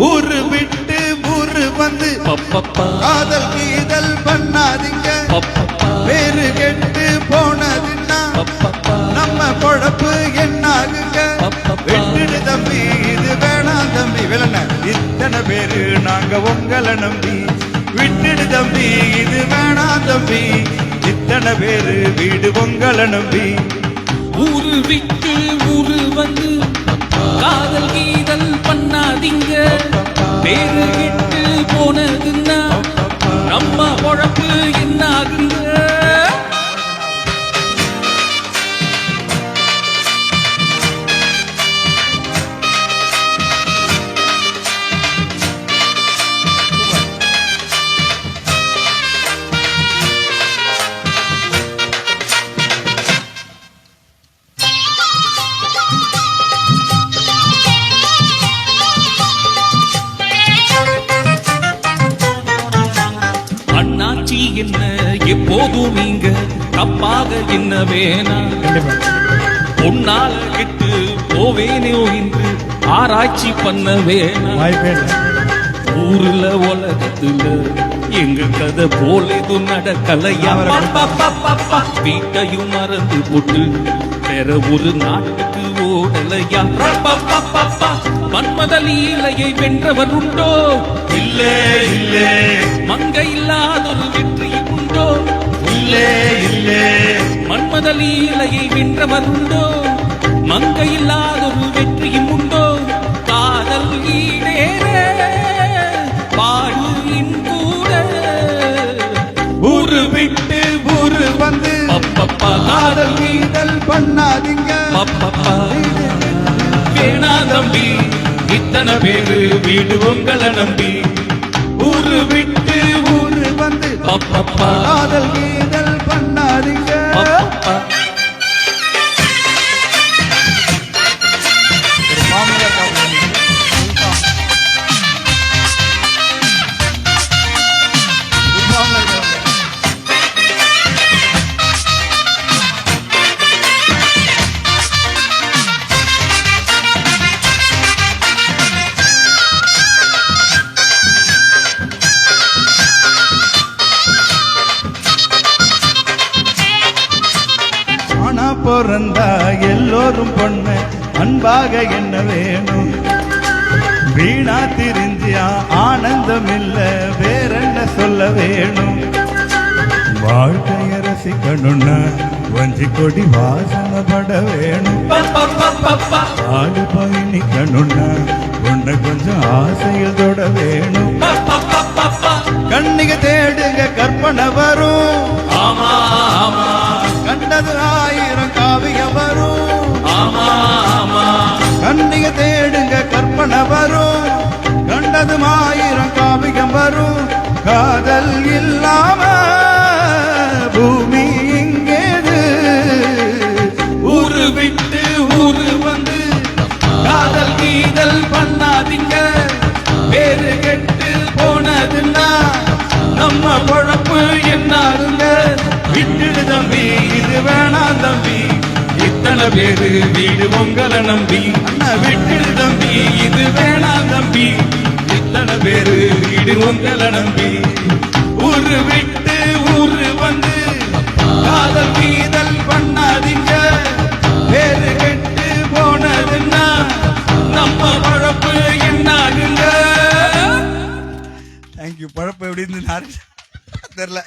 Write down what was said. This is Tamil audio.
ஊரு விட்டு ஊரு வந்து காதல் கீதல் பண்ணாதீங்க. பேரு கெட்டு போனதுன்னா நம்ம பொழப்பு என்னாகுங்க. வெட்டுடு தம்பி இது வேணாம் தம்பி விலன இத்தனை பேரு நாங்க உங்களை நம்பி. விட்டுடு தம்பி இது வேணாம் தம்பி இத்தனை பேரு வீடு உங்களை நம்பி. ஊரு விட்டு ஊரு வந்து காதல் கீதல் பண்ணாதீங்க. பேரு கெட்டு போனதுன்னா நம்ம பொழப்பு என்னாகுங்க. அண்ணாச்சி என்ன எப்போதும் நீங்க தப்பாக என்ன வேணா. பொன்னால கெட்டு போவேனோ என்று ஆராய்ச்சி பண்ண வேணா. ஊர்ல உலகத்துல எங்க கதை போல இது நடக்கலையா. வீட்டையும் மறந்து போட்டு வேற ஒரு நாட்டுக்கு ஓடலையா. மன்மத லீலையை வென்றவர் உண்டோ? இல்லே இல்லே. மங்கை இல்லாதொரு வெற்றி உண்டோ? இல்லே இல்லே. மன்மத லீலையை வென்றவர் உண்டோ? மங்கை இல்லாதொரு வெற்றியும் உண்டோ? காதல் ஈடேற பாடுகின் கூட. ஊரு விட்டு ஊரு வந்து காதல் கீதல் பண்ணாதீங்க. வேணா தம்பி இத்தனை பேரு வீடு உங்களை நம்பி. ஊரு விட்டு ஊரு வந்து காதல் கீதல் பண்ணாதீங்க. பிறந்தா எல்லோரும் பொண்ணு அன்பாக என்ன வேணும். வீணா திரிஞ்சு ஆனந்தம் இல்ல வேறென்ன சொல்ல வேணும். வாழ்க்கைய ரசிக்கணும்னா வஞ்சி கொடி வாசனப்பட வேணும். ஆடு பயணிக்கணும்னா உன்னை கொஞ்சம் ஆசையில் தொட வேணும். கண்ணிக தேடுங்க கற்பனை வரும். ஆமா ஆமா. கண்டது ஆயிரம் காவியம் வரும். ஆமா ஆமா. கண்ணிக தேடுங்க கற்பனை வரும். கண்டது ஆயிரம் காவியம் வரும். காதல் இல்லாம பூமி இங்கேது. ஊரு விட்டு ஊரு வந்து காதல் கீதல் பண்ணாதீங்க. பேரு கெட்டு போனதுன்னா நம்ம பொழப்பு என்னாருங்க. விட்டுடு தம்பி இது வேணாம் தம்பி இத்தனை பேரு வீடு உங்களை நம்பி. விட்டுடு தம்பி இது வேணாம் தம்பி இத்தனை பேரு வீடு உங்களை நம்பி. ஊரு விட்டு ஊரு வந்து காதல் கீதல் பண்ணாதீங்க. பேரு கெட்டு போனதுன்னா நம்ம பழப்பு என்னாகுங்க. தேங்க்யூ. பழப்பு எப்படி இருந்து தெரியல.